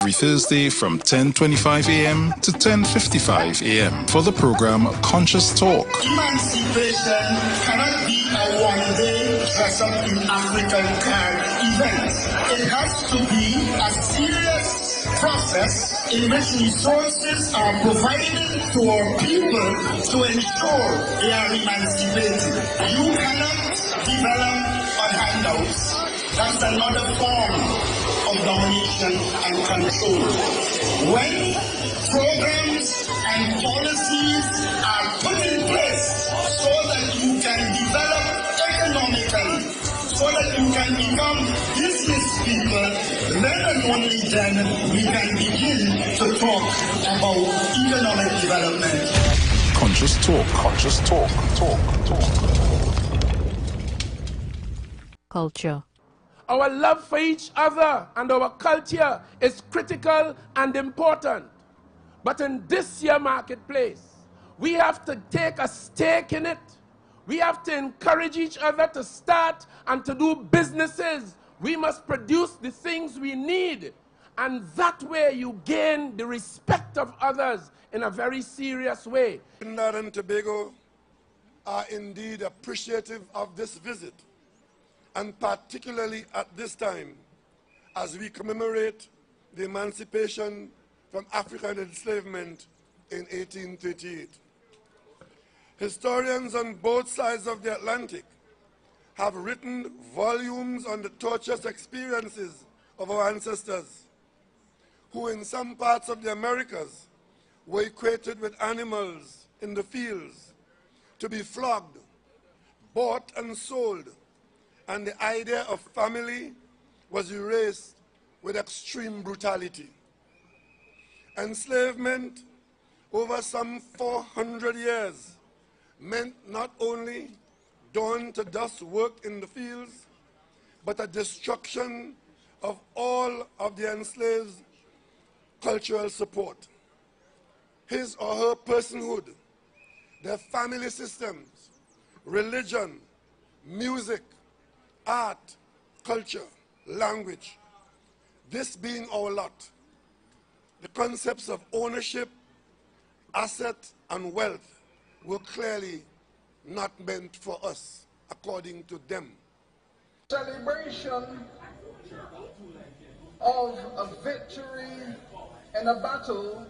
Every Thursday from 10:25 a.m. to 10:55 a.m. for the program Conscious Talk. Emancipation cannot be a one-day dress-up in African card event. It has to be a serious process in which resources are provided to our people to ensure they are emancipated. You cannot develop on handouts. That's another form of domination and control. When programs and policies are put in place so that you can develop economically, so that you can become business people, then and only then we can begin to talk about economic development. Conscious Talk. Conscious Talk. Culture. Our love for each other and our culture is critical and important. But in this year marketplace, we have to take a stake in it. We have to encourage each other to start and to do businesses. We must produce the things we need. And that way you gain the respect of others in a very serious way. Trinidad and Tobago are indeed appreciative of this visit, and particularly at this time, as we commemorate the emancipation from African enslavement in 1838. Historians on both sides of the Atlantic have written volumes on the torturous experiences of our ancestors, who in some parts of the Americas were equated with animals in the fields, to be flogged, bought and sold, and the idea of family was erased with extreme brutality. Enslavement over some 400 years meant not only dawn to dusk work in the fields, but a destruction of all of the enslaved's cultural support. His or her personhood, their family systems, religion, music, art, culture, language, this being our lot. The concepts of ownership, asset, and wealth were clearly not meant for us, according to them. Celebration of a victory in a battle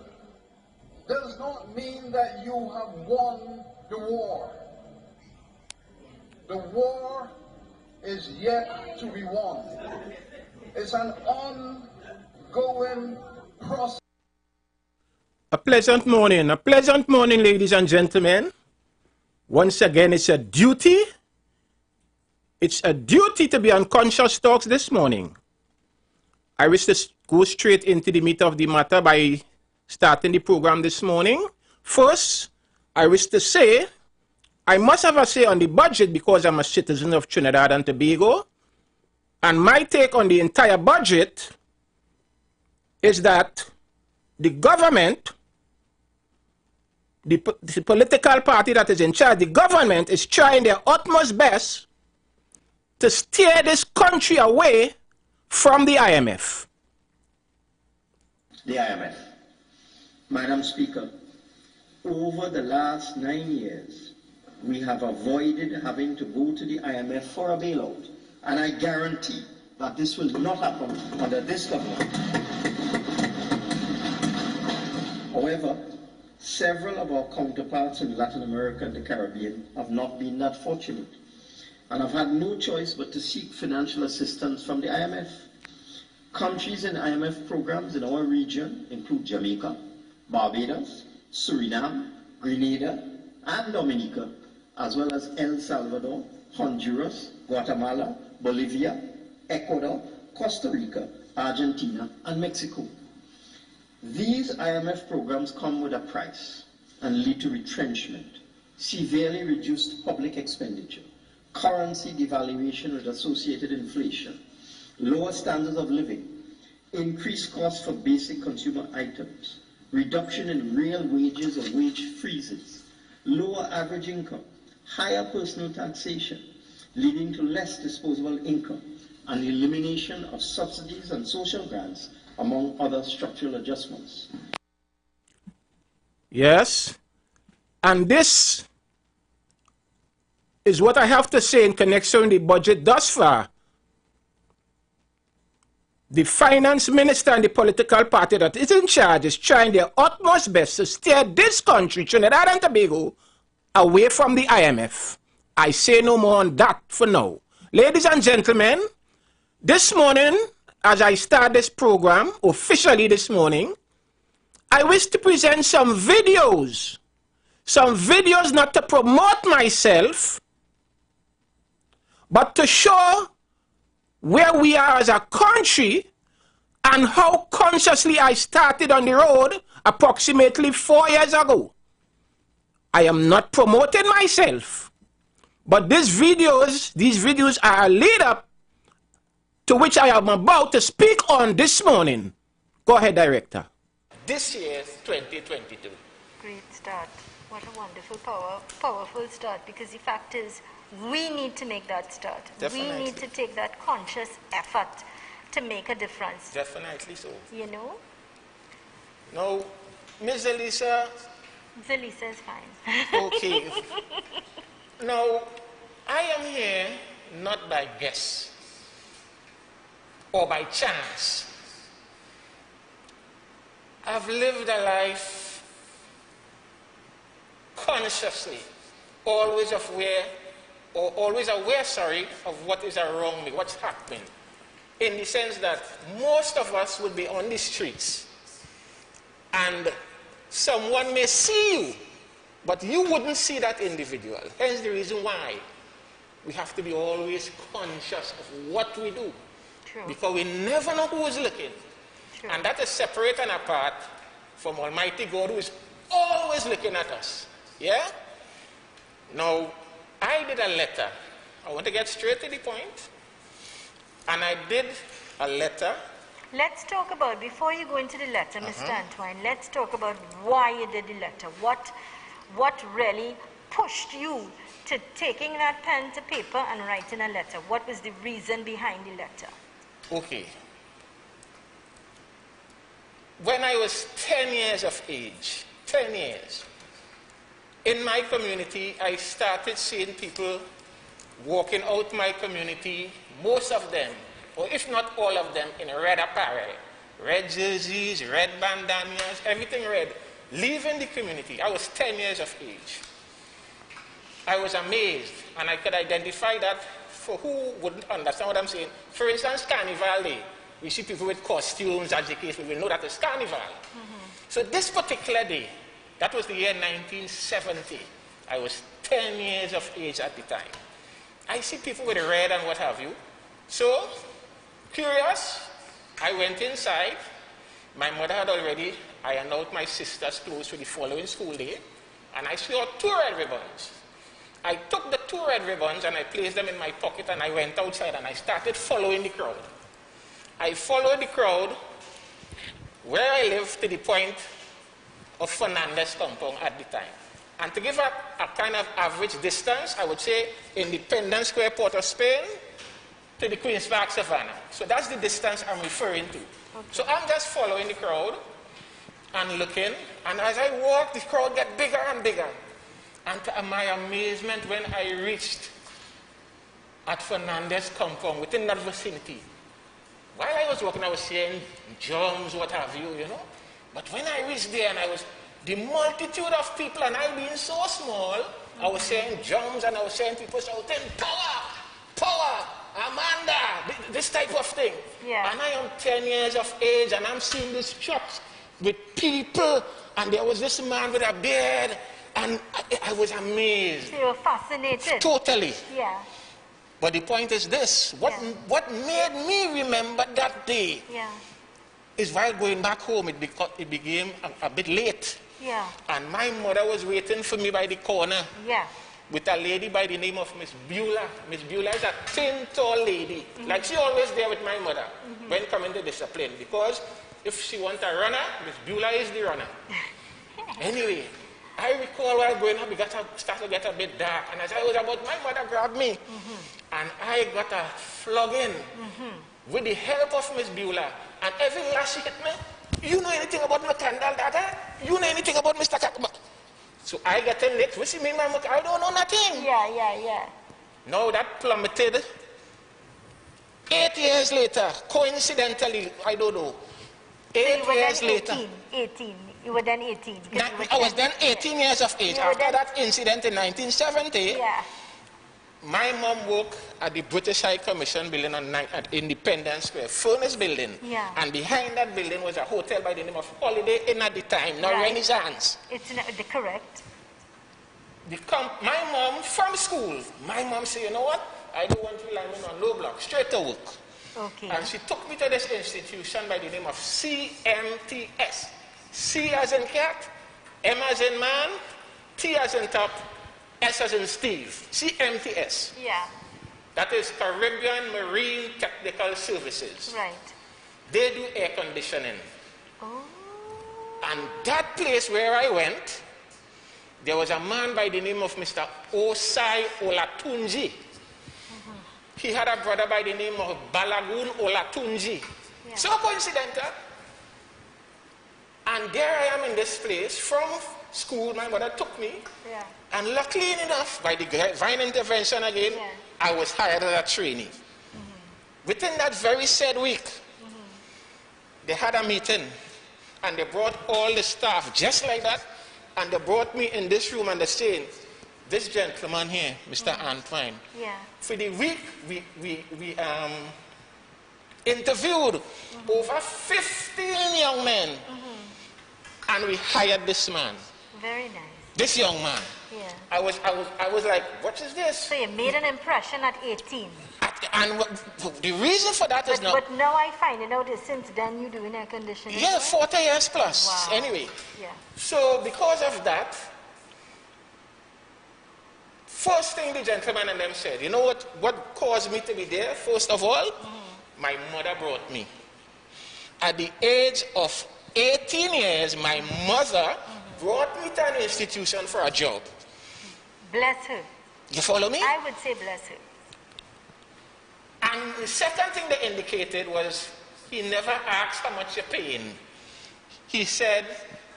does not mean that you have won the war. The war is yet to be won. It's an ongoing process. A pleasant morning, ladies and gentlemen. Once again, it's a duty. It's a duty to be on Conscious Talks this morning. I wish to go straight into the meat of the matter by starting the program this morning. First, I wish to say I must have a say on the budget because I'm a citizen of Trinidad and Tobago. And my take on the entire budget is that the government, the political party that is in charge, the government is trying their utmost best to steer this country away from the IMF. The IMF. Madam Speaker, over the last 9 years, we have avoided having to go to the IMF for a bailout. And I guarantee that this will not happen under this government. However, several of our counterparts in Latin America and the Caribbean have not been that fortunate and have had no choice but to seek financial assistance from the IMF. Countries in IMF programs in our region include Jamaica, Barbados, Suriname, Grenada, and Dominica, as well as El Salvador, Honduras, Guatemala, Bolivia, Ecuador, Costa Rica, Argentina, and Mexico. These IMF programs come with a price and lead to retrenchment, severely reduced public expenditure, currency devaluation with associated inflation, lower standards of living, increased costs for basic consumer items, reduction in real wages or wage freezes, lower average income, higher personal taxation, leading to less disposable income, and the elimination of subsidies and social grants among other structural adjustments. Yes, and this is what I have to say in connection with the budget thus far. The finance minister and the political party that is in charge is trying their utmost best to steer this country, Trinidad and Tobago, away from the IMF. I say no more on that for now. Ladies and gentlemen, this morning, as I start this program, officially this morning, I wish to present some videos. Some videos not to promote myself, but to show where we are as a country and how consciously I started on the road approximately 4 years ago. I am not promoting myself, but these videos are a lead up to which I am about to speak on this morning. Go ahead, Director. This year is 2022. Great start. What a wonderful, powerful start, because the fact is, we need to make that start. Definitely. We need to take that conscious effort to make a difference. Definitely so. You know? Now, Ms. Elisa. Ms. Elisa is fine. Okay. Now, I am here not by guess or by chance. I've lived a life consciously, always aware of what is around me, what's happening. In the sense that most of us would be on the streets and someone may see you, but you wouldn't see that individual. Hence the reason why we have to be always conscious of what we do. True. Because we never know who is looking. True. And that is separate and apart from Almighty God, who is always looking at us. Yeah? Now, I did a letter. I want to get straight to the point. And I did a letter. Let's talk about, before you go into the letter, Mr. Antoine, let's talk about why you did the letter. What really pushed you to taking that pen to paper and writing a letter? What was the reason behind the letter? Okay. When I was 10 years of age, 10 years, in my community, I started seeing people walking out my community, most of them, or if not all of them, in red apparel. Red jerseys, red bandanas, everything red, leaving the community. I was 10 years of age. I was amazed, and I could identify that for who wouldn't understand what I'm saying. For instance, Carnival Day. We see people with costumes, education, we know that it's Carnival. So this particular day, that was the year 1970. I was 10 years of age at the time. I see people with red and what have you. So, curious, I went inside. My mother had already ironed out my sister's clothes for the following school day, and I saw 2 red ribbons. I took the 2 red ribbons and I placed them in my pocket, and I went outside and I started following the crowd. I followed the crowd where I lived to the point of Fernandez compound at the time. And to give a kind of average distance, I would say Independence Square, Port of Spain, to the Queen's Park Savannah. So that's the distance I'm referring to. Okay. So I'm just following the crowd and looking, and as I walk, the crowd get bigger and bigger. And to my amazement, when I reached at Fernandez compound, within that vicinity, while I was walking, I was seeing drums, what have you, you know. But when I reached there, and the multitude of people, and I being so small, I was saying drums, and I was saying people shouting, power, power, Amanda, this type of thing. Yeah. And I am 10 years of age, and I'm seeing this trucks with people, and there was this man with a beard, and I was amazed. So you were fascinated. Totally. Yeah. But the point is this, what made me remember that day is while going back home, it became a bit late. Yeah. And my mother was waiting for me by the corner. Yeah. With a lady by the name of Miss Beulah. Miss Beulah is a thin, tall lady. Like she always there with my mother when coming to discipline. Because if she wants a runner, Miss Beulah is the runner. Anyway, I recall while growing up, it started to get a bit dark. And as I was about, my mother grabbed me. And I got a flogging. With the help of Miss Beulah, And every year she hit me, you know anything about McCandle Dada? You know anything about Mr. Kakma? So I get in late. What do you mean, I don't know nothing. Yeah. Now that plummeted. 8 years later, coincidentally, I don't know. 8 years later. 18. You were then 18. I was then 18 years of age. After that incident in 1970, my mom worked at the British High Commission building at Independence Square, furnace building. And behind that building was a hotel by the name of Holiday Inn at the time, not Renaissance. It's correct. My mom, from school, my mom said, you know what? I don't want to line on low block, straight to work. Okay. And she took me to this institution by the name of CMTS. C as in cat, M as in man, T as in top, S as in Steve. CMTS. Yeah. That is Caribbean Marine Technical Services. Right. They do air conditioning. Oh. And that place where I went, there was a man by the name of Mr. Osai Olatunji. He had a brother by the name of Balagun Olatunji. Yeah. So coincidental. And there I am in this place. From school, my mother took me. Yeah. And luckily enough, by the divine intervention again, I was hired as a trainee. Within that very said week, they had a meeting. And they brought all the staff just like that. And they brought me in this room and they're saying, this gentleman here, Mr. Antoine, for the week we interviewed over 15 young men, and we hired this man. Very nice. This young man. Yeah. I was like, what is this? So you made an impression at 18. And the reason for that is But now I find out that since then you're doing air conditioning. Yeah, 40 years plus. Wow. Anyway. Yeah. So because of that, first thing the gentleman and them said, you know what caused me to be there? First of all, my mother brought me. At the age of 18 years, my mother brought me to an institution for a job. Bless her. You follow me? I would say bless her. And the second thing they indicated was he never asked how much you're paying. He said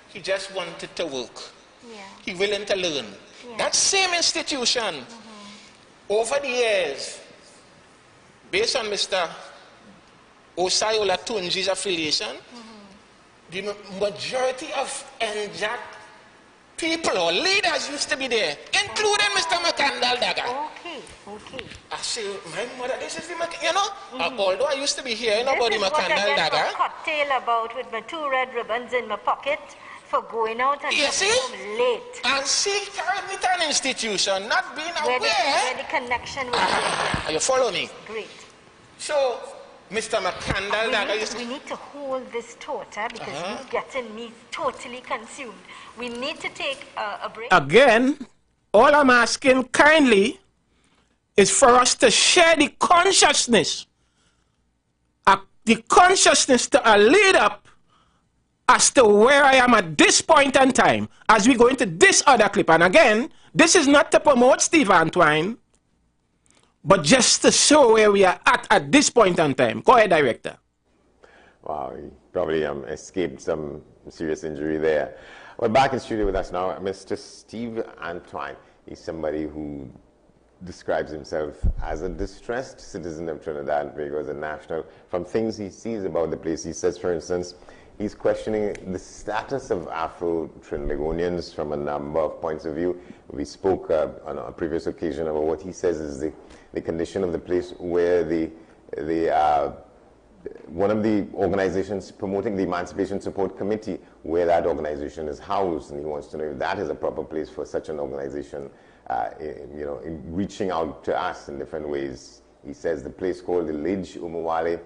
he just wanted to work. Yeah. He willing to learn. Yeah. That same institution, over the years, based on Mr. Osai Olatunji's affiliation, the majority of NJAC people or leaders used to be there, including Mr. McCandle Dagger. Okay. I say, my mother, this is the you know, although I used to be here, nobody McCandle Dagger. This is what I get a cocktail about with my 2 red ribbons in my pocket for going out and coming home late. And she carried me to an institution, not being aware. Where the connection was You follow me? Great. So, Mr. McCandle Dagger used to... We need to hold this thought, because you're getting me totally consumed. We need to take a break. Again, all I'm asking kindly is for us to share the consciousness to lead up as to where I am at this point in time as we go into this other clip. And again, this is not to promote Steve Antoine, but just to show where we are at this point in time. Go ahead, Director. Wow, he probably escaped some serious injury there. We're back in studio with us now, Mr. Steve Antoine. He's somebody who describes himself as a distressed citizen of Trinidad and Tobago, as a national. From things he sees about the place, he says, for instance, he's questioning the status of Afro-Trinbagonians from a number of points of view. We spoke on a previous occasion about what he says is the condition of the place where one of the organizations promoting the Emancipation Support Committee, where that organization is housed, and he wants to know if that is a proper place for such an organization, in reaching out to us in different ways. He says the place called the Lidge Umawale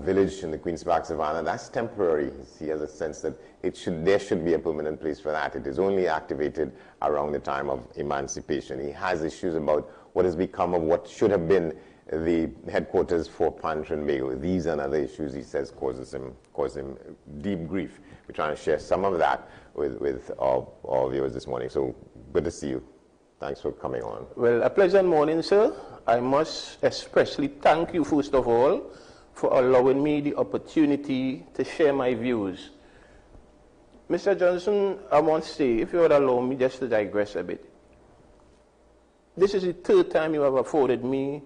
village in the Queen's Park Savannah, that's temporary. He has a sense that there should be a permanent place for that. It is only activated around the time of emancipation. He has issues about what has become of what should have been the headquarters for Pan Trinbago. These and other issues, he says, cause him deep grief. We're trying to share some of that with all viewers this morning. So good to see you. Thanks for coming on. Well, a pleasant morning, sir. I must especially thank you, first of all, for allowing me the opportunity to share my views. Mr. Johnson, I want to say, if you would allow me just to digress a bit. This is the third time you have afforded me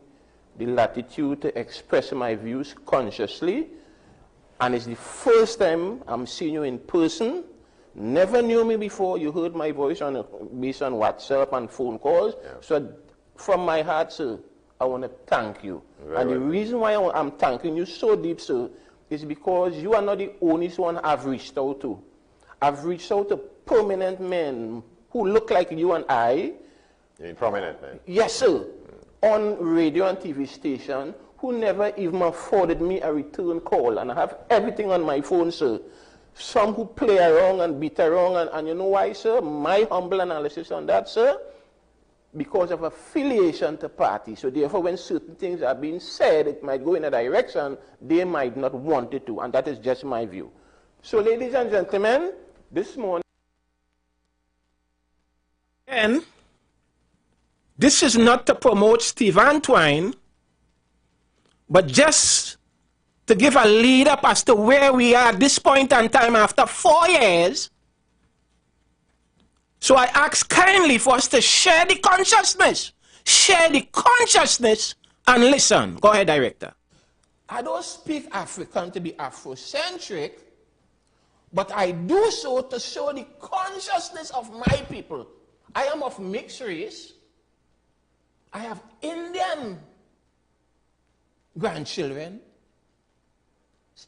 the latitude to express my views consciously, and it's the first time I'm seeing you in person. Never knew me before. You heard my voice based on WhatsApp and phone calls. Yeah. So from my heart, sir, I want to thank you. And the reason why I'm thanking you so deep, sir, is because you are not the only one I've reached out to. I've reached out to prominent men who look like you and I. Prominent men? Yes, sir. On radio and TV station, who never even afforded me a return call. And I have everything on my phone, sir. Some who play around and beat around, and you know why, sir? My humble analysis on that, sir, because of affiliation to party. So therefore, when certain things are being said, it might go in a direction they might not want it to, and that is just my view. So ladies and gentlemen, this morning, and this is not to promote Steve Antoine, but just to give a lead up as to where we are at this point in time after 4 years. So I ask kindly for us to share the consciousness. Share the consciousness and listen. Go ahead, Director. I don't speak African to be Afrocentric, but I do so to show the consciousness of my people. I am of mixed race. I have Indian grandchildren.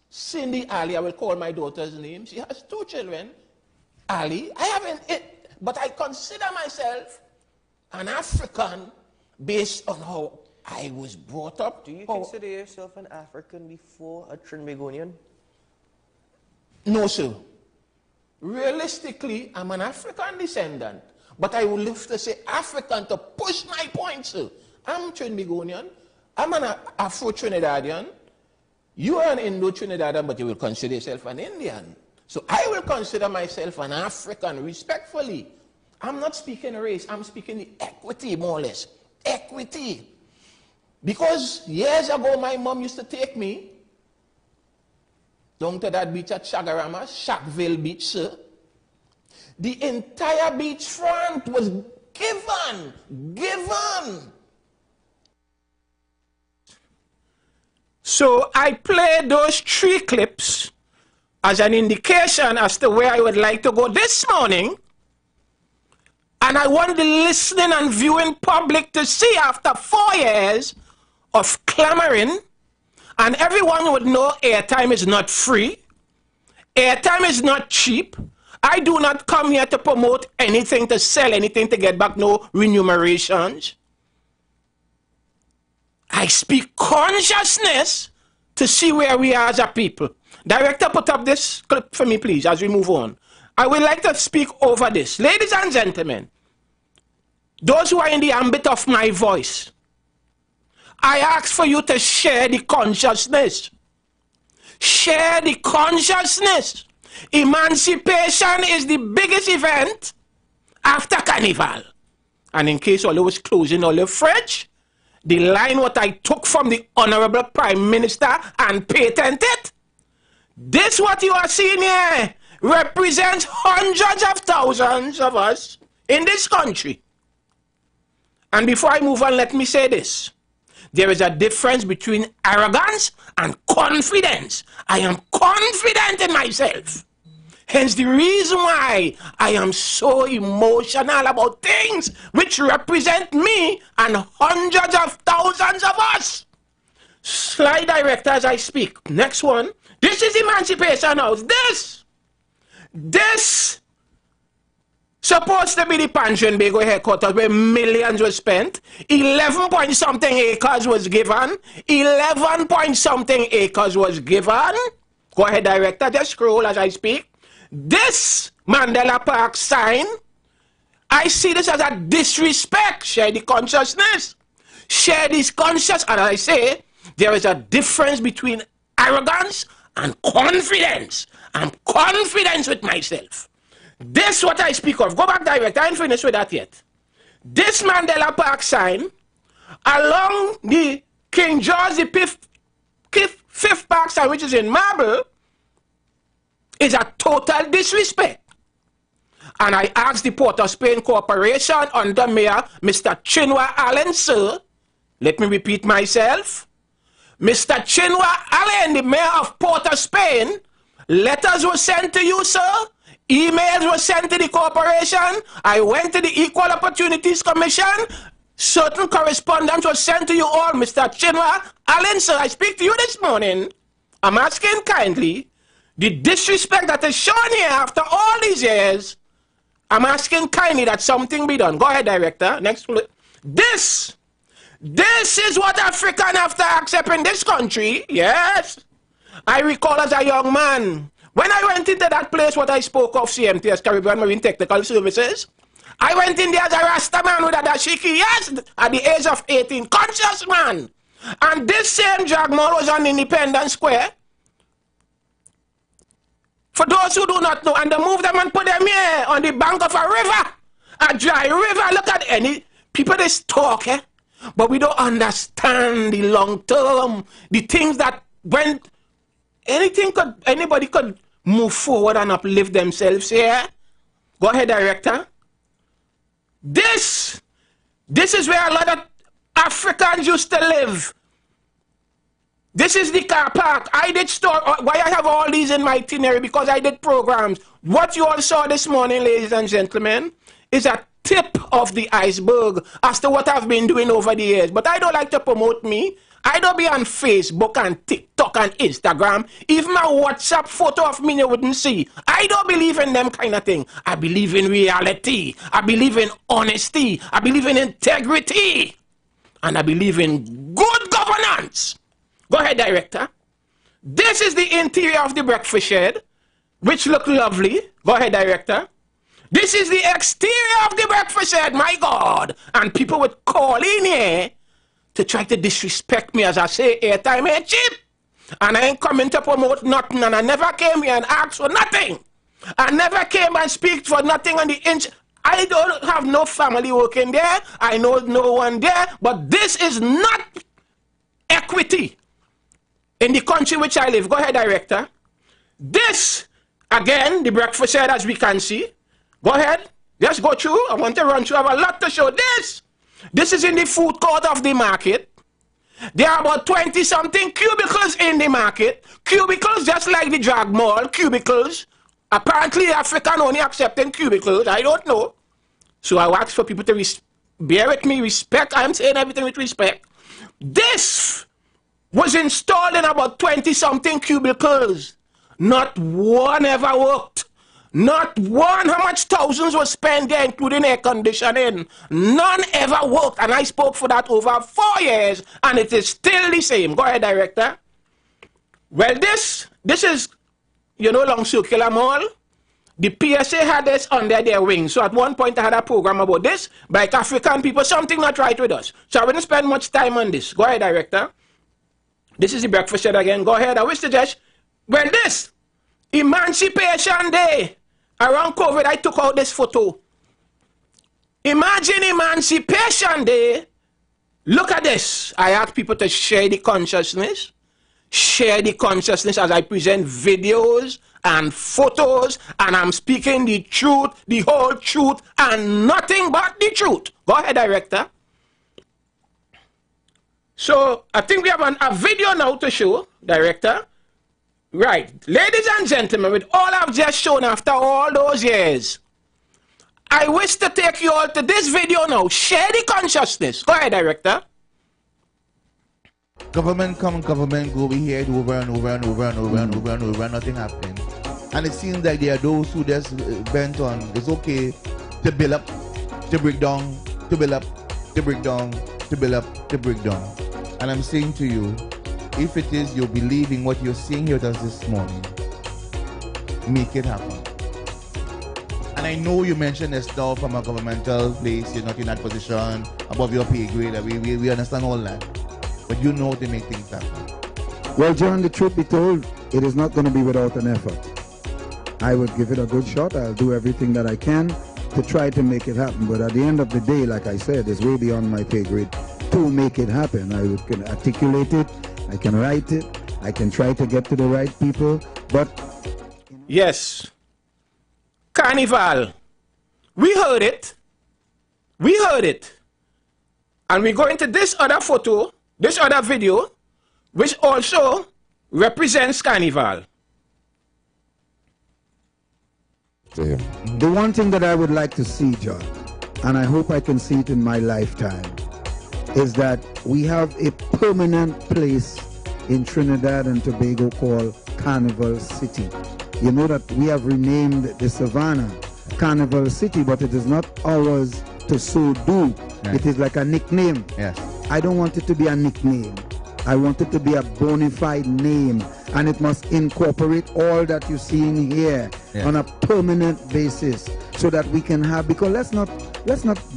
Cindy Ali, I will call my daughter's name. She has 2 children. Ali, I haven't, but I consider myself an African based on how I was brought up. Do you consider yourself an African before a Trinbagonian? No, sir. Realistically, I'm an African descendant, but I would live to say African to push my point, sir. I'm Trinbagonian. I'm an Afro-Trinidadian. You are an Indo-Trinidadian, but you will consider yourself an Indian. So I will consider myself an African, respectfully. I'm not speaking race, I'm speaking the equity, more or less. Equity. Because years ago, my mom used to take me down to that beach at Chagarama, Shackville Beach, sir. The entire beach front was given. So I played those 3 clips as an indication as to where I would like to go this morning. And I want the listening and viewing public to see after 4 years of clamoring, and everyone would know airtime is not free. Airtime is not cheap. I do not come here to promote anything, to sell anything, to get back no remunerations. I speak consciousness to see where we are as a people. Director, put up this clip for me, please, as we move on. I would like to speak over this. Ladies and gentlemen, those who are in the ambit of my voice, I ask for you to share the consciousness. Share the consciousness. Emancipation is the biggest event after Carnival. And in case all was closing all the fridge, the line what I took from the Honorable Prime Minister and patented, this what you are seeing here represents hundreds of thousands of us in this country. And before I move on, let me say this. There is a difference between arrogance and confidence. I am confident in myself. Hence the reason why I am so emotional about things which represent me and hundreds of thousands of us. Slide director as I speak. Next one. This is Emancipation House. This supposed to be the Pension Bego headquarters where millions were spent. 11 point something acres was given. 11 point something acres was given. Go ahead, director. Just scroll as I speak. This Mandela Park sign, I see this as a disrespect. Share the consciousness. Share this consciousness. And I say, there is a difference between arrogance and confidence. I'm confident with myself. This what I speak of. Go back, director. I ain't finished with that yet. This Mandela Park sign along the King George V fifth park sandwiches in marble is a total disrespect. And I asked the Port of Spain Corporation under Mayor Mr. Chinua Allen, sir, let me repeat myself, Mr. Chinua Allen, the Mayor of Port of Spain, letters were sent to you, sir, emails were sent to the corporation, I went to the Equal Opportunities Commission, certain correspondence was sent to you all, Mr. Chinua Allen, sir, I speak to you this morning. I'm asking kindly, the disrespect that is shown here after all these years, I'm asking kindly that something be done. Go ahead, Director. Next. This is what African have to accept in this country. Yes. I recall as a young man, when I went into that place what I spoke of, CMTS, Caribbean Marine Technical Services, I went in there as a Rasta man with a dashiki, yes, at the age of 18, conscious man. And this same drag mall was on Independence Square. For those who do not know, and they move them and put them here on the bank of a river, a dry river. Look at any people they talk, eh? But we don't understand the long term, the things that when anybody could move forward and uplift themselves here. Go ahead, Director. This is where a lot of Africans used to live. This is the car park. I did store, why I have all these in my itinerary, because I did programs. What you all saw this morning, ladies and gentlemen, is a tip of the iceberg as to what I've been doing over the years. But I don't like to promote me. I don't be on Facebook and TikTok and Instagram. Even my WhatsApp photo of me you wouldn't see. I don't believe in them kind of thing. I believe in reality. I believe in honesty. I believe in integrity. And I believe in good governance. Go ahead, Director. This is the interior of the breakfast shed, which look lovely. Go ahead, Director. This is the exterior of the breakfast shed, my God. And people would call in here to try to disrespect me, as I say, airtime ain't cheap. And I ain't coming to promote nothing, and I never came here and asked for nothing. I never came and speak for nothing on the inch. I don't have no family working there. I know no one there. But this is not equity in the country which I live. Go ahead, Director. This, again, the breakfast shed, as we can see. Go ahead. Just go through. I want to run through. I have a lot to show. This is in the food court of the market. There are about 20-something cubicles in the market. Cubicles just like the drag mall. Cubicles. Apparently, African only accepting cubicles. I don't know. So I ask for people to bear with me. Respect. I'm saying everything with respect. This was installed in about 20-something cubicles. Not one ever worked. Not one. How much thousands were spent there, including air conditioning? None ever worked. And I spoke for that over 4 years, and it is still the same. Go ahead, Director. Well, this is, you know, Long Circular Mall. The PSA had this under their wing. So at one point I had a program about this, like African people, something not right with us. So I wouldn't spend much time on this. Go ahead, Director. This is the breakfast shed again. Go ahead. I wish to judge. Well, this Emancipation Day. Around COVID, I took out this photo. Imagine Emancipation Day. Look at this. I ask people to share the consciousness. Share the consciousness as I present videos and photos, and I'm speaking the truth, the whole truth, and nothing but the truth. Go ahead, Director. So, I think we have a video now to show, Director. Right. Ladies and gentlemen, with all I've just shown after all those years, I wish to take you all to this video now. Share the consciousness. Go ahead, Director. Government come, government go. We hear it over and over and over and over and over and over, and nothing happens. And it seems like there are those who just bent on it's okay to build up, to break down, to build up, to break down, to build up, to break down. And I'm saying to you, if it is you believe in what you're seeing here with us this morning, make it happen. And I know you mentioned this stuff from a governmental place, you're not in that position, above your pay grade, we understand all that. But you know to make things happen. Well, John, the truth be told, it is not going to be without an effort. I would give it a good shot. I'll do everything that I can to try to make it happen. But at the end of the day, like I said, it's way beyond my pay grade to make it happen. I can articulate it, I can write it, I can try to get to the right people, but... Yes. Carnival. We heard it. We heard it. And we go into this other photo, this other video, which also represents Carnival. The one thing that I would like to see, John, and I hope I can see it in my lifetime, is that we have a permanent place in Trinidad and Tobago called Carnival City. You know that we have renamed the Savannah Carnival City, but it is not ours to so do. Yes. It is like a nickname. Yes. I don't want it to be a nickname. I want it to be a bona fide name, and it must incorporate all that you see in here on a permanent basis, so that we can have, because let's not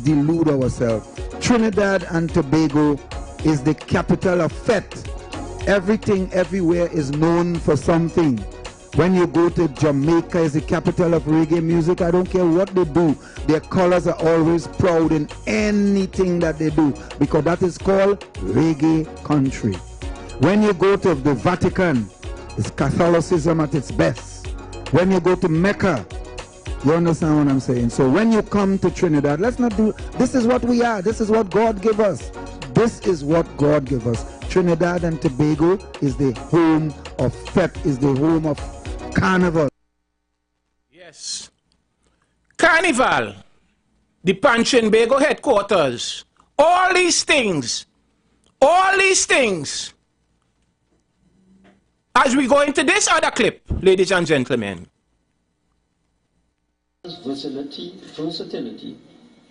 delude ourselves. Trinidad and Tobago is the capital of fete. Everything everywhere is known for something. When you go to Jamaica, is the capital of reggae music. I don't care what they do. Their colors are always proud in anything that they do, because that is called reggae country. When you go to the Vatican, it's Catholicism at its best. When you go to Mecca, you understand what I'm saying? So when you come to Trinidad, let's not do, this is what we are. This is what God gave us. This is what God gave us. Trinidad and Tobago is the home of fete, is the home of Carnival. Yes. Carnival, the Trinbago headquarters, all these things, as we go into this other clip, ladies and gentlemen. Versatility,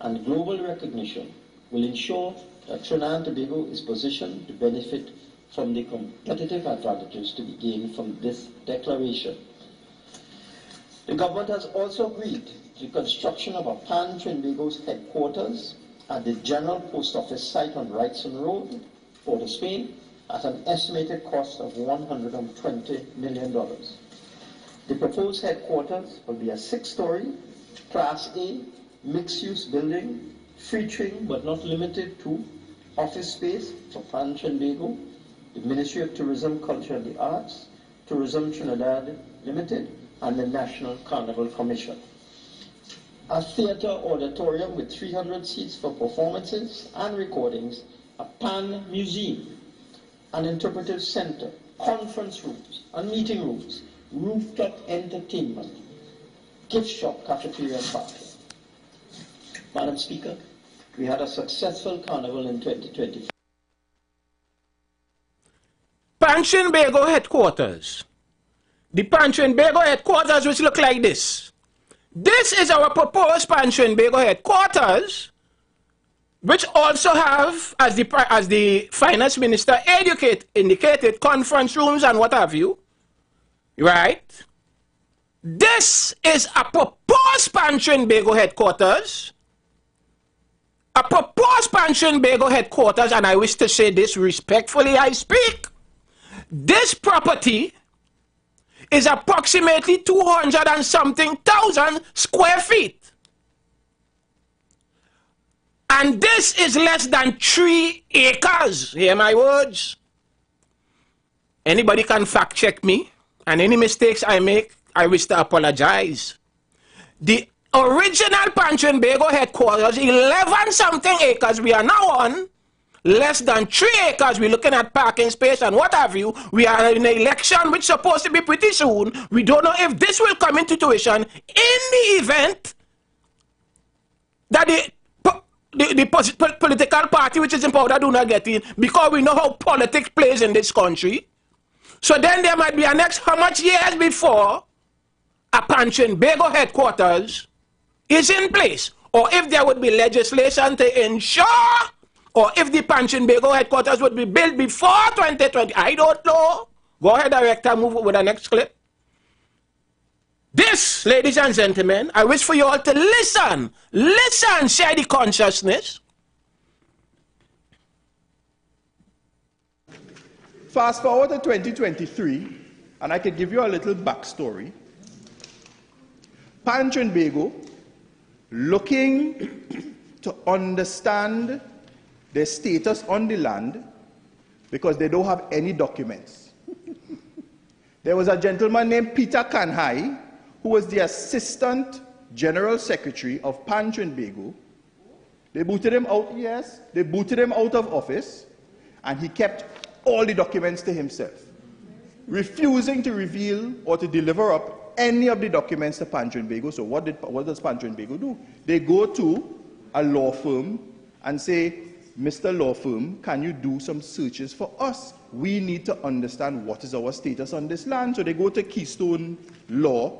and global recognition will ensure that Trinidad and Tobago is positioned to benefit from the competitive advantages to be gained from this declaration. The government has also agreed to the construction of a Trinbago's headquarters at the General Post Office site on Wrightson Road, Port of Spain, at an estimated cost of $120 million. The proposed headquarters will be a 6-story, Class A, mixed-use building, featuring but not limited to office space for Trinbago, the Ministry of Tourism, Culture and the Arts, Tourism Trinidad Limited, and the National Carnival Commission. A theater auditorium with 300 seats for performances and recordings, a pan museum, an interpretive center, conference rooms and meeting rooms, rooftop entertainment, gift shop, cafeteria and parking. Madam Speaker, we had a successful carnival in 2020. Trinbago headquarters. The Trinbago headquarters, which look like this. This is our proposed Trinbago headquarters, which also have, as the finance minister indicated, conference rooms and what have you. Right? This is a proposed Trinbago headquarters. A proposed Trinbago headquarters, and I wish to say this respectfully, I speak. This property is approximately 200 and something thousand square feet. And this is less than 3 acres. Hear my words? Anybody can fact check me, and any mistakes I make, I wish to apologize. The original Trinbago headquarters, 11 something acres, we are now on less than 3 acres. We're looking at parking space and what have you. We are in an election which is supposed to be pretty soon. We don't know if this will come into fruition in the event that the political party which is in power do not get in, because we know how politics plays in this country. So then there might be a next how much years before a Trinbago headquarters is in place, or if there would be legislation to ensure, or if the Trinbago headquarters would be built before 2020. I don't know. Go ahead, director, move with the next clip. This, ladies and gentlemen, I wish for you all to listen. Listen, share the consciousness. Fast forward to 2023, and I can give you a little backstory. Trinbago, looking to understand their status on the land, because they don't have any documents. There was a gentleman named Peter Kanhai, who was the Assistant General Secretary of Pan Trinbago. They booted him out, yes, they booted him out of office, and he kept all the documents to himself, refusing to reveal or to deliver up any of the documents to Pan Trinbago. So what does Pan Trinbago do? They go to a law firm and say, Mr. Law Firm, can you do some searches for us? We need to understand what is our status on this land. So they go to Keystone Law,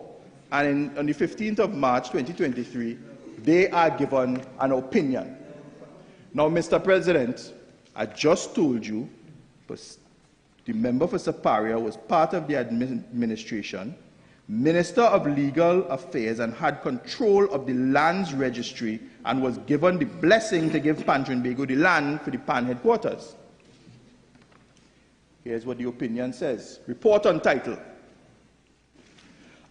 and on the 15th of March 2023, they are given an opinion. Now, Mr. President, I just told you, the member for Saparia was part of the administration, Minister of Legal Affairs, and had control of the lands registry and was given the blessing to give Pan Trinbago the land for the Pan headquarters. Here's what the opinion says. Report on title.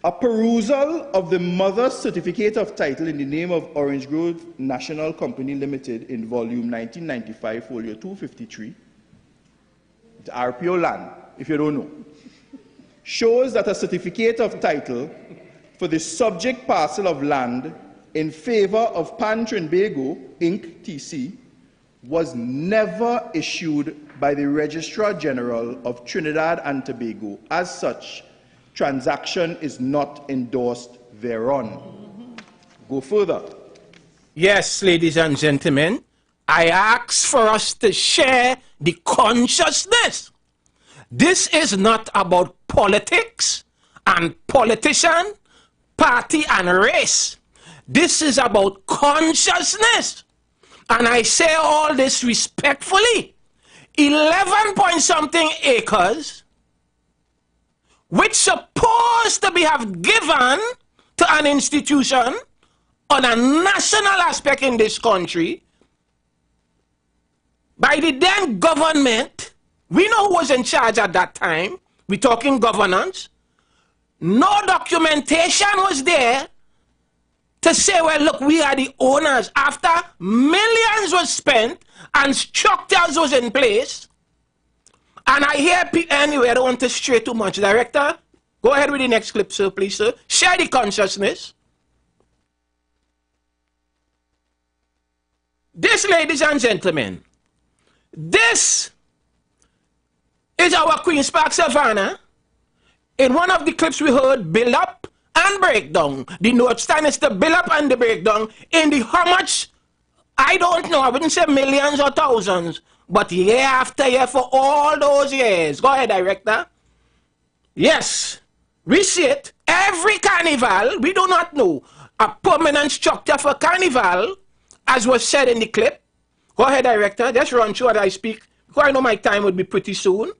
A perusal of the mother's certificate of title in the name of Orange Grove National Company Limited in volume 1995, folio 253, it's RPO land, if you don't know, shows that a certificate of title for the subject parcel of land in favor of Pan Trinbago, Inc., TC, was never issued by the Registrar General of Trinidad and Tobago. As such, transaction is not endorsed thereon. Go further. Yes, ladies and gentlemen, I ask for us to share the consciousness. This is not about politics and politician, party and race. This is about consciousness. And I say all this respectfully. 11 point something acres, which supposed to be have given to an institution on a national aspect in this country by the then government. We know who was in charge at that time. We're talking governance. No documentation was there to say, well, look, we are the owners. After millions was spent and structures was in place. And I hear people, anyway, I don't want to stray too much. Director, go ahead with the next clip, sir, please, sir. Share the consciousness. This, ladies and gentlemen, this is our Queen's Park Savannah. In one of the clips we heard, build up and breakdown. The North Stand is the build up and the breakdown in the how much, I don't know, I wouldn't say millions or thousands, but year after year for all those years. Go ahead, Director. Yes, we see it. Every carnival, we do not know a permanent structure for carnival, as was said in the clip. Go ahead, Director. Just run through what I speak, because I know my time would be pretty soon.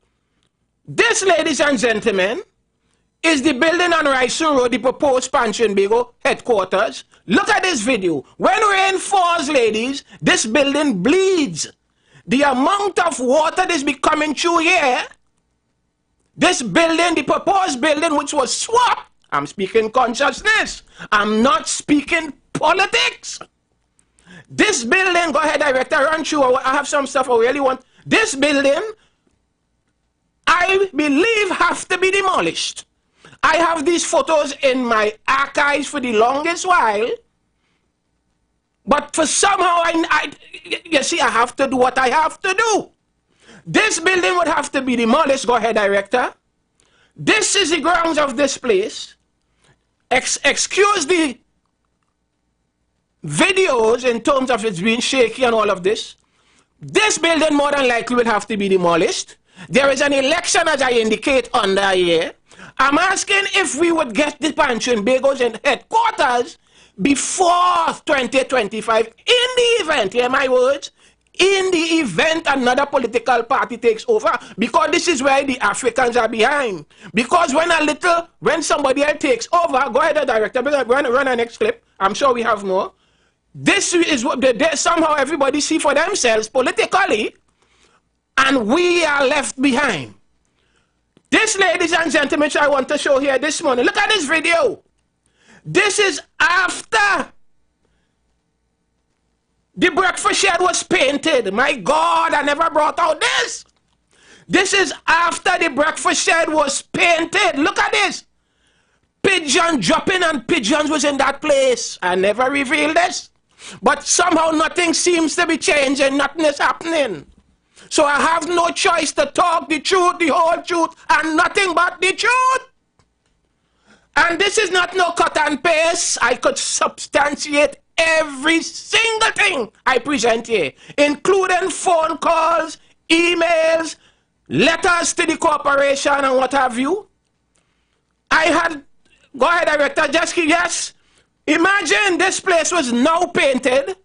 This, ladies and gentlemen, is the building on Ryson Road, the proposed Pan Trinbago headquarters. Look at this video. When rain falls, ladies, this building bleeds. The amount of water that is coming through here, this building, the proposed building which was swapped, I'm speaking consciousness, I'm not speaking politics. This building, go ahead, Director, run through. I have some stuff I really want. This building, I believe, have to be demolished. I have these photos in my archives for the longest while, but for somehow, you see, I have to do what I have to do. This building would have to be demolished. Go ahead, Director. This is the grounds of this place. Excuse the videos in terms of it's being shaky and all of this. This building more than likely will have to be demolished. There is an election, as I indicate, under here. I'm asking if we would get the Pan Trinbago's in headquarters before 2025, in the event, hear my words, in the event another political party takes over, because this is where the Africans are behind. Because when somebody else takes over, go ahead, Director, run our next clip. I'm sure we have more. This is what somehow everybody see for themselves politically, and we are left behind. This, ladies and gentlemen, which I want to show here this morning. Look at this video. This is after the breakfast shed was painted. My God, I never brought out this. This is after the breakfast shed was painted. Look at this. Pigeon dropping and pigeons was in that place. I never revealed this. But somehow nothing seems to be changing. Nothing is happening. So I have no choice to talk the truth, the whole truth, and nothing but the truth. And this is not no cut and paste. I could substantiate every single thing I present here, including phone calls, emails, letters to the corporation and what have you. I had, go ahead, Director, just yes. Imagine this place was now painted,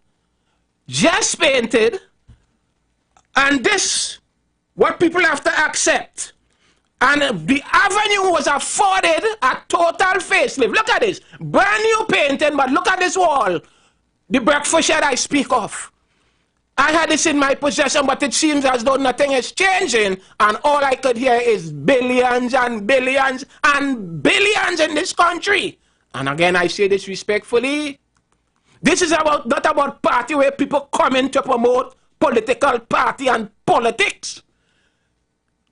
just painted, and this, what people have to accept. And the avenue was afforded a total facelift. Look at this. Brand new painting, but look at this wall. The breakfast shed I speak of. I had this in my possession, but it seems as though nothing is changing. And all I could hear is billions and billions and billions in this country. And again, I say this respectfully. This is about not about party where people come in to promote political party and politics.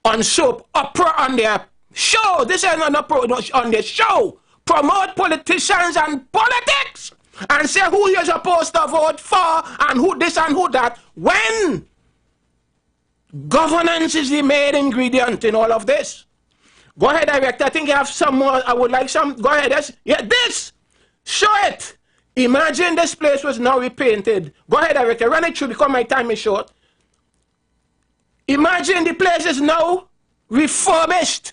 On soap opera on their show. This is on their show. Promote politicians and politics. And say who you're supposed to vote for and who this and who that. When governance is the main ingredient in all of this. Go ahead, Director. I think you have some more. I would like some. Go ahead. Yes. Yeah, this. Show it. Imagine this place was now repainted. Go ahead, Director. Run it through because my time is short. Imagine the place is now refurbished.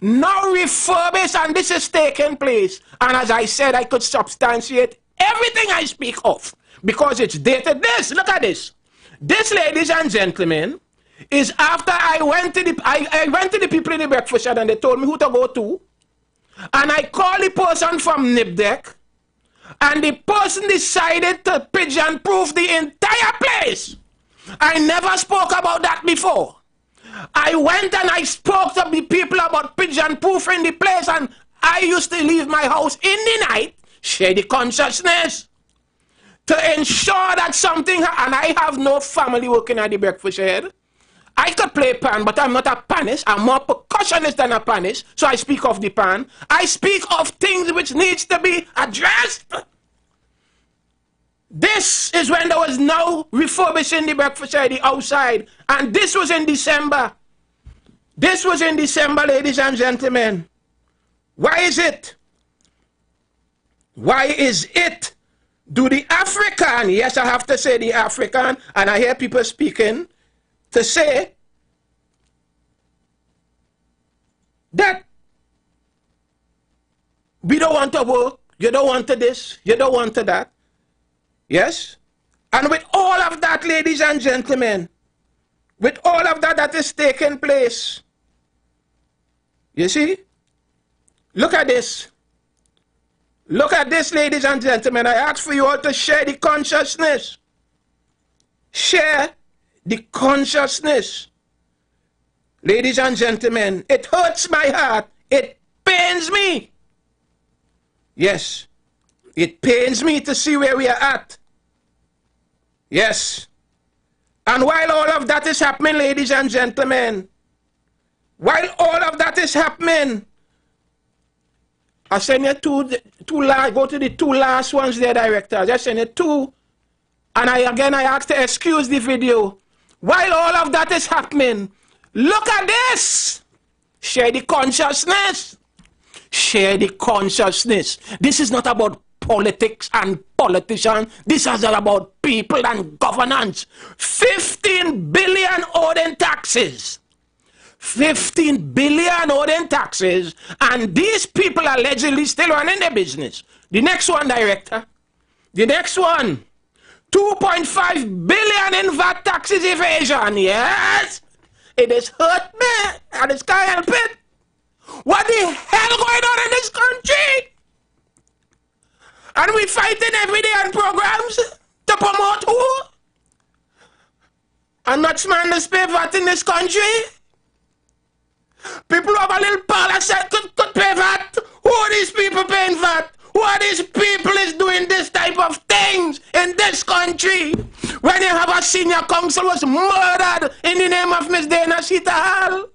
Now refurbished, and this is taking place. And as I said, I could substantiate everything I speak of because it's dated. This, look at this. This, ladies and gentlemen, is after I went to the people in the breakfast shed and they told me who to go to. And I called the person from NIBDEC, and the person decided to pigeon-proof the entire place. I never spoke about that before. I went and I spoke to the people about pigeon-proofing the place, and I used to leave my house in the night, share the consciousness, to ensure that something, and I have no family working at the breakfast shed. I could play pan, but I'm not a panist. I'm more percussionist than a panist, so I speak of the pan. I speak of things which needs to be addressed. This is when there was no refurbishing the breakfast shed, the outside. And this was in December. This was in December, ladies and gentlemen. Why is it? Why is it? Do the African, yes, I have to say the African, and I hear people speaking, to say that we don't want to work, you don't want to this, you don't want to that. Yes? And with all of that, ladies and gentlemen, with all of that is taking place, you see? Look at this. Look at this, ladies and gentlemen. I ask for you all to share the consciousness. Share the consciousness. Ladies and gentlemen, it hurts my heart. It pains me. Yes. It pains me to see where we are at. Yes. And while all of that is happening, ladies and gentlemen, while all of that is happening, I send you go to the two last ones there, Director. Just send you two. And I ask to excuse the video. While all of that is happening, look at this. Share the consciousness. Share the consciousness. This is not about politics and politicians. This is about people and governance. 15 billion owed in taxes. 15 billion owed in taxes, and these people allegedly still running their business. The next one, Director. The next one. 2.5 billion in VAT taxes evasion. Yes. It has hurt me, and it's can't help it. What the hell going on in this country? And we fighting every day on programs to promote who? And not smanders pay VAT in this country? People who have a little parlor set could pay VAT. Who are these people paying VAT? Who are these people is doing this type of things in this country? When you have a senior counsel was murdered in the name of Miss Dana Sita Hall.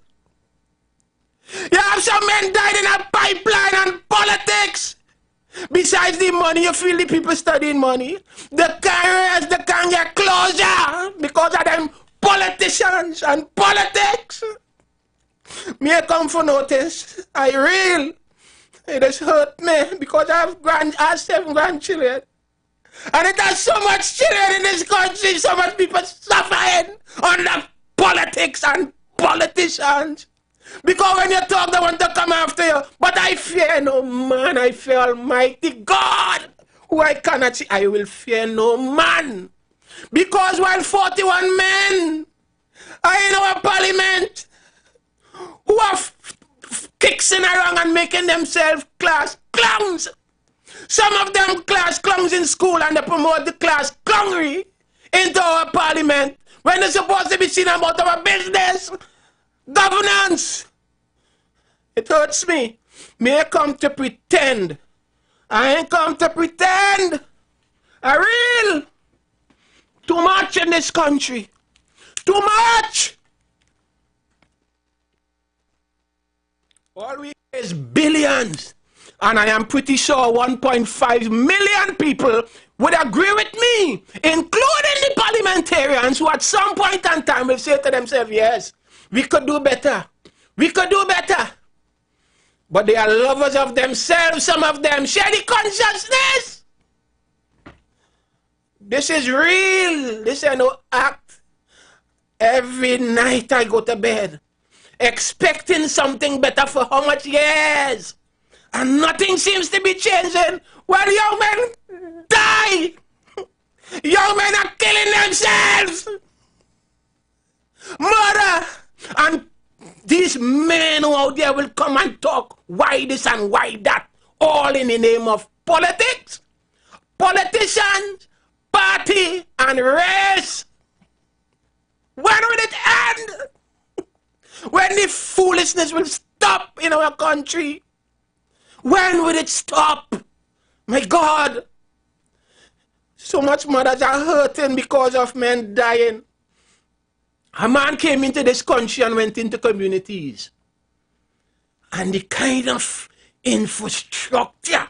You have some men died in a pipeline and politics. Besides the money, you feel the people studying money. They can't rest, they can't get closure because of them politicians and politics. Me I come for notice. I real. It has hurt me because I have 7 grandchildren. And it has so much children in this country, so much people suffering under politics and politicians. Because when you talk, they want to come after you. But I fear no man, I fear Almighty God, who I cannot see. I will fear no man. Because while 41 men are in our parliament, who are kicking around and making themselves class clowns. Some of them class clowns in school and they promote the class clownery into our parliament when they're supposed to be seen about our business. Governance. It hurts me. May I come to pretend? I ain't come to pretend. I real. Too much in this country. Too much. All we is billions. And I am pretty sure 1.5 million people would agree with me, including the parliamentarians who at some point in time will say to themselves, yes, we could do better. We could do better. But they are lovers of themselves. Some of them share the consciousness. This is real. This is no act. Every night I go to bed expecting something better for how much years? And nothing seems to be changing. Well, young men die. Young men are killing themselves. Murder. And these men who out there will come and talk why this and why that, all in the name of politics, politicians, party, and race. When will it end? When the foolishness will stop in our country? When will it stop? My God. So much mothers are hurting because of men dying. A man came into this country and went into communities. And the kind of infrastructure,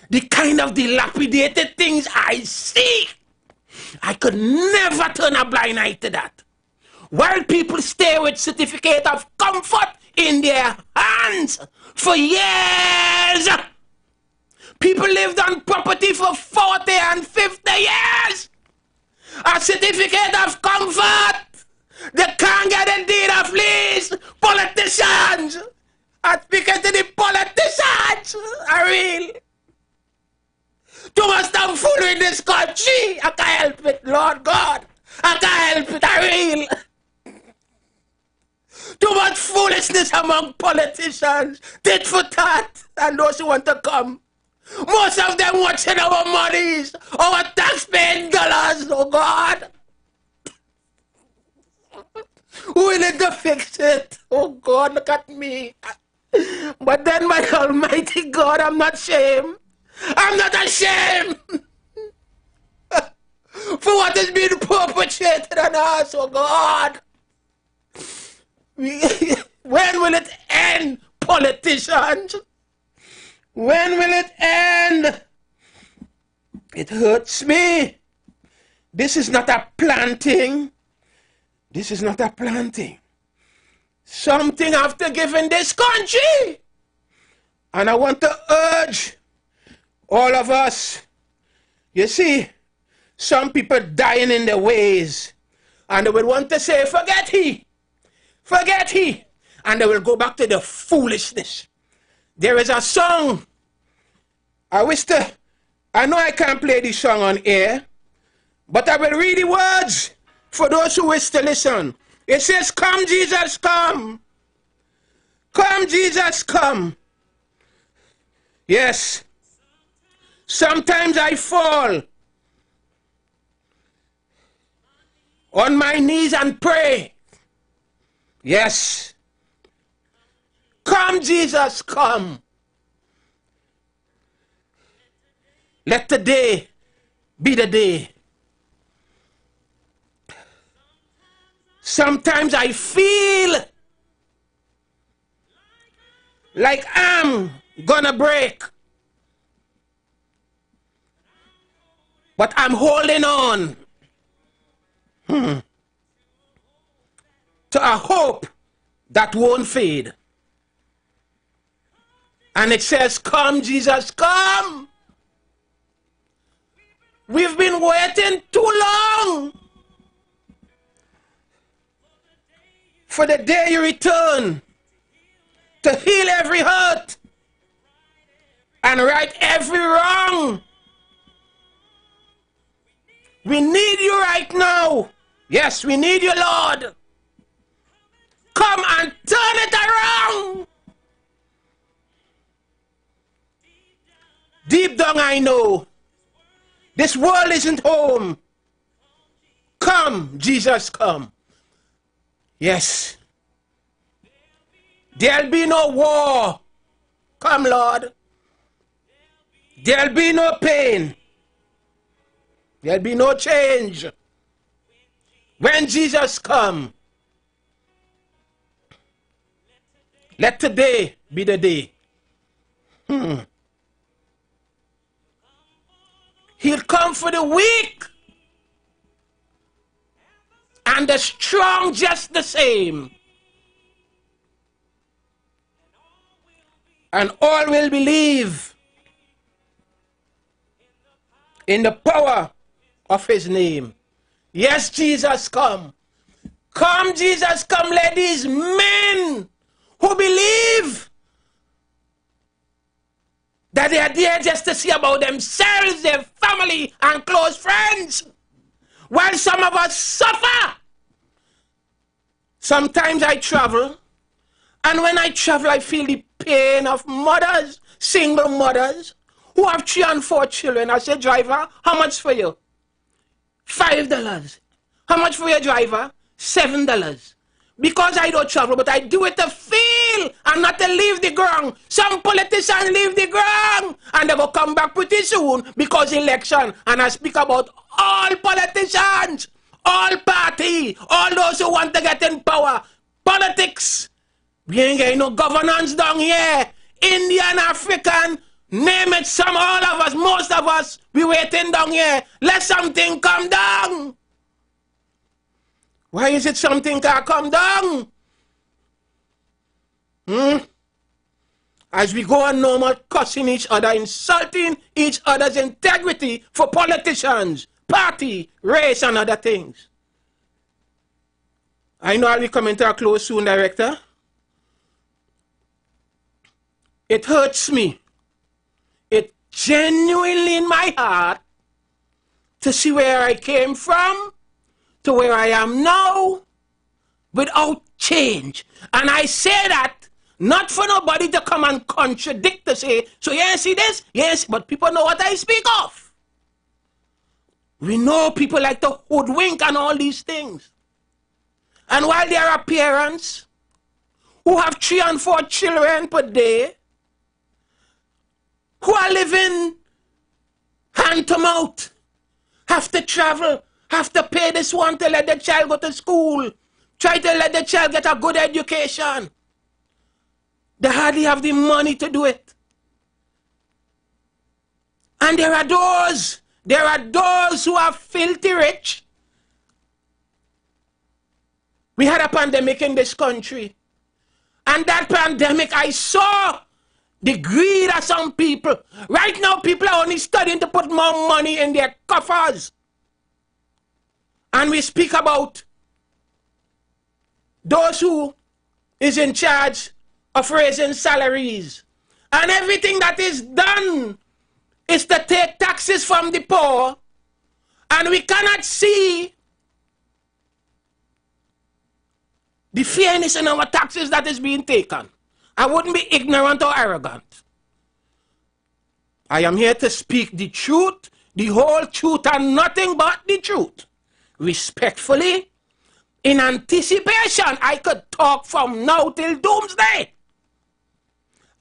the kind of dilapidated things I see, I could never turn a blind eye to that. While people stay with certificate of comfort in their hands for years. People lived on property for 40 and 50 years. A certificate of comfort. They can't get a deed of lease. Politicians. I'm speaking to the politicians. I real. Too much tomfoolery in this country. I can't help it, Lord God. I can't help it, I real. Too much foolishness among politicians. Tit for tat. And those who want to come. Most of them watching our monies. Our taxpaying dollars, oh God. We need to fix it. Oh God, look at me. But then, my Almighty God, I'm not ashamed. I'm not ashamed for what is being perpetrated on us, oh God. When will it end, politicians? When will it end? It hurts me. This is not a planting. This is not a planting. Something have to give in this country. And I want to urge all of us. You see, some people dying in their ways. And they will want to say, forget he. Forget he. And they will go back to the foolishness. There is a song. I know I can't play this song on air, but I will read the words for those who wish to listen. It says, come Jesus, come. Come Jesus, come. Yes. Sometimes I fall on my knees and pray. Yes. Come Jesus, come. Let today be the day. Sometimes I feel like I'm gonna break. But I'm holding on to a hope that won't fade. And it says, come, Jesus, come. We've been waiting too long for the day you return to heal every hurt and right every wrong. We need you right now. Yes, we need you, Lord. Come and turn it around. Deep down I know this world isn't home. Come, Jesus, come. Yes. There'll be no war. Come, Lord. There'll be no pain. There'll be no change. When Jesus come, let today be the day. He'll come for the weak and the strong just the same. And all will believe in the power of his name. Yes, Jesus, come. Come, Jesus, come. Let these men who believe that they are there just to see about themselves, their family, and close friends, while some of us suffer. Sometimes I travel, and when I travel, I feel the pain of mothers, single mothers, who have 3 and 4 children. I say, driver, how much for you? $5. How much for your driver? $7. Because I don't travel, but I do it to feel and not to leave the ground. Some politicians leave the ground and they will come back pretty soon because election. And I speak about all politicians, all party, all those who want to get in power. Politics. We ain't getting no governance down here. Indian, African, name it, some, all of us, most of us, we waiting down here. Let something come down. Why is it something can't come down? As we go on normal cussing each other, insulting each other's integrity for politicians, party, race, and other things. I know I'll be coming to a close soon, Director. It hurts me. It genuinely in my heart to see where I came from to where I am now without change. And I say that not for nobody to come and contradict to say, so you see this? Yes, but people know what I speak of. We know people like to hoodwink and all these things. And while there are parents who have 3 and 4 children per day, who are living hand to mouth, have to travel, have to pay this one to let the child go to school, try to let the child get a good education. They hardly have the money to do it. And there are those who are filthy rich. We had a pandemic in this country. And that pandemic, I saw the greed of some people. Right now, people are only studying to put more money in their coffers. And we speak about those who is in charge of raising salaries. And everything that is done is to take taxes from the poor. And we cannot see the fairness in our taxes that is being taken. I wouldn't be ignorant or arrogant. I am here to speak the truth, the whole truth, and nothing but the truth. Respectfully, in anticipation, I could talk from now till doomsday.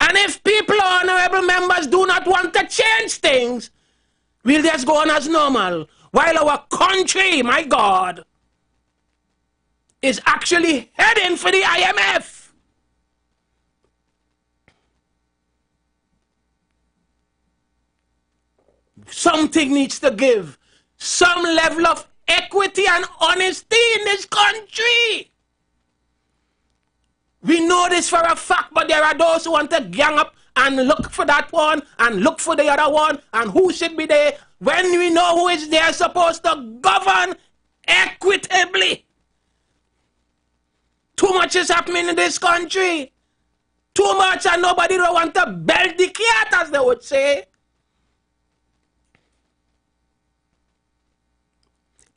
And if people, honorable members, do not want to change things, we'll just go on as normal. While our country, my God, is actually heading for the IMF. Something needs to give. Some level of equity and honesty in this country. We know this for a fact, but there are those who want to gang up and look for that one and look for the other one and who should be there when we know who is there supposed to govern equitably. Too much is happening in this country. Too much, and nobody don't want to belt the cat, as they would say.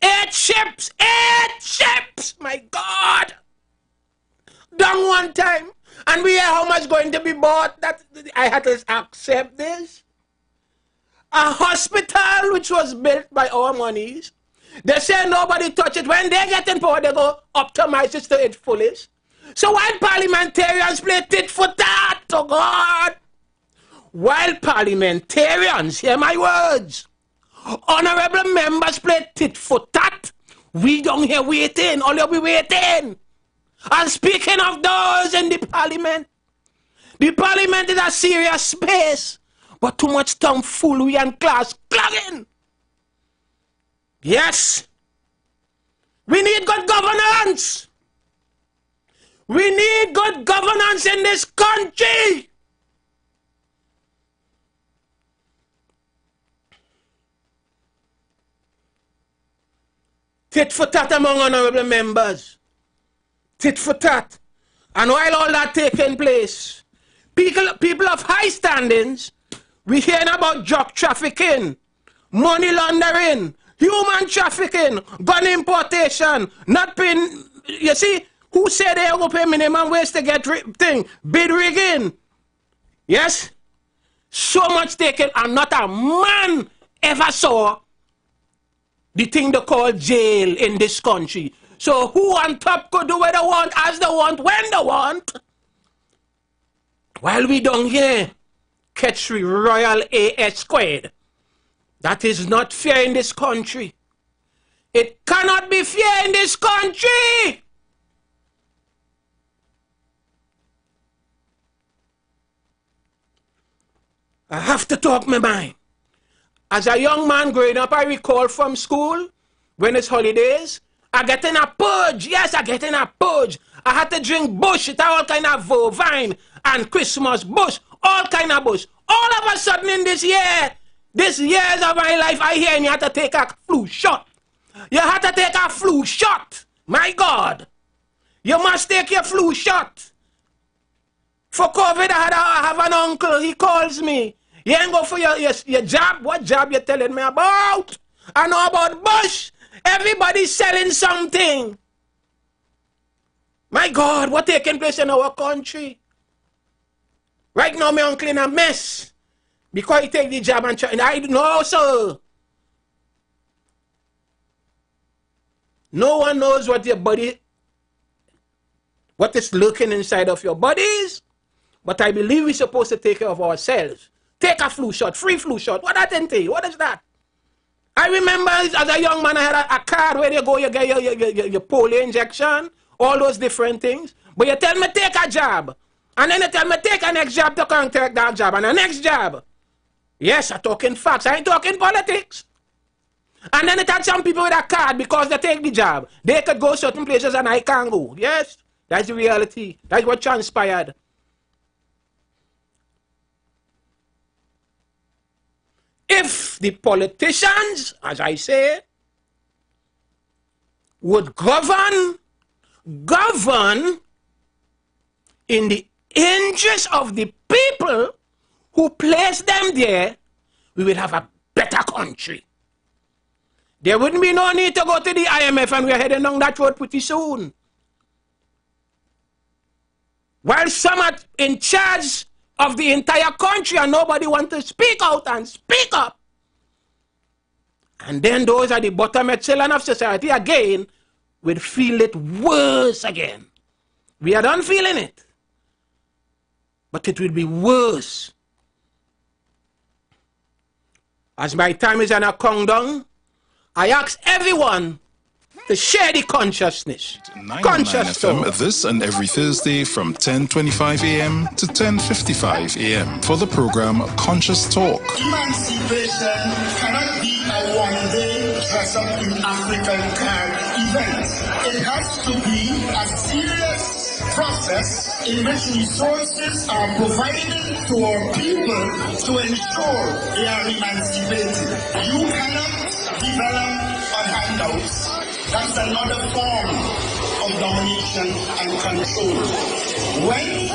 8 ships! 8 ships! My God! Done one time. And we hear how much going to be bought. That I had to accept this. A hospital which was built by our monies. They say nobody touch it. When they get in power, they go optimize it to its fullest. So while parliamentarians play tit for tat, oh God, while parliamentarians, hear my words, honorable members play tit for tat, we don't here waiting, all you'll be waiting. And speaking of those in the parliament is a serious space, but too much tomfoolery and class clogging. Yes, we need good governance. We need good governance in this country. Tit for tat among honorable members. Tit for tat. And while all that taking place, people of high standings, we hearing about drug trafficking, money laundering, human trafficking, gun importation, not paying, you see, who said they will pay minimum wage to get bid rigging? Yes? So much taken, and not a man ever saw the thing they call jail in this country. So who on top could do what they want, as they want, when they want? While we down here catch the Royal AS squared. That is not fair in this country. It cannot be fair in this country. I have to talk my mind. As a young man growing up, I recall from school, when it's holidays, I get in a purge. Yes, I get in a purge. I had to drink bush. It's all kind of vine and Christmas bush, all kind of bush. All of a sudden in this years of my life, I hear you have to take a flu shot. You have to take a flu shot. My God. You must take your flu shot. For COVID, I have an uncle. He calls me. You ain't go for your job. What job you telling me about? I know about bush. Everybody's selling something. My God, what taking place in our country? Right now, my uncle in a mess. Because he take the job and try. And I know, sir. No one knows what your body, what is lurking inside of your bodies. But I believe we're supposed to take care of ourselves. Take a flu shot, free flu shot. What that entail? What is that? I remember as a young man, I had a card where you go, you get your polio injection, all those different things. But you tell me take a job. And then you tell me take a next job to contact that job. And the next job. Yes, I'm talking facts. I ain't talking politics. And then it had some people with a card because they take the job. They could go certain places and I can't go. Yes, that's the reality. That's what transpired. If the politicians, as I say, would govern in the interest of the people who placed them there, we will have a better country. There wouldn't be no need to go to the IMF, and we're heading down that road pretty soon. While some are in charge of the entire country and nobody wants to speak out and speak up. And then those at the bottom echelon of society again will feel it worse again. We are done feeling it. But it will be worse. As my time is on a countdown, I ask everyone to share the consciousness. 9 Conscious FM talk. this and every Thursday from 10:25 a.m. to 10:55 a.m. for the program Conscious Talk. Emancipation cannot be a one-day dress-up in African card event. It has to be a serious process in which resources are provided to our people to ensure they are emancipated. You cannot develop on handouts. That's another form of domination and control. When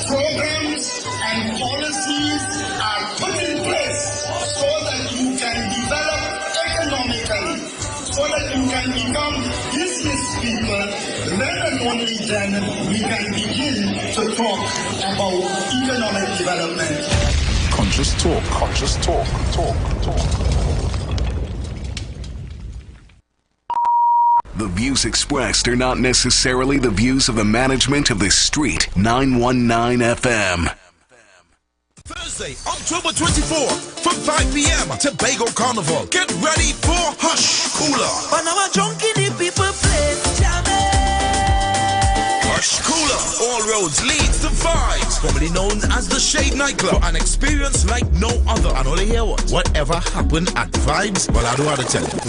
programs and policies are put in place so that you can develop economically, so that you can become business people, then and only then we can begin to talk about economic development. Conscious Talk. Conscious Talk. Talk. The views expressed are not necessarily the views of the management of the Street 919 FM. Thursday, October 24th, from 5 p.m. Tobago Carnival. Get ready for Hush Cooler. But now I'm drunk in the people play jamming. Hush Cooler. All roads lead to Vibes, formerly known as the Shade Nightclub. An experience like no other. And all you hear what? Whatever happened at Vibes? Well, I don't want to tell you.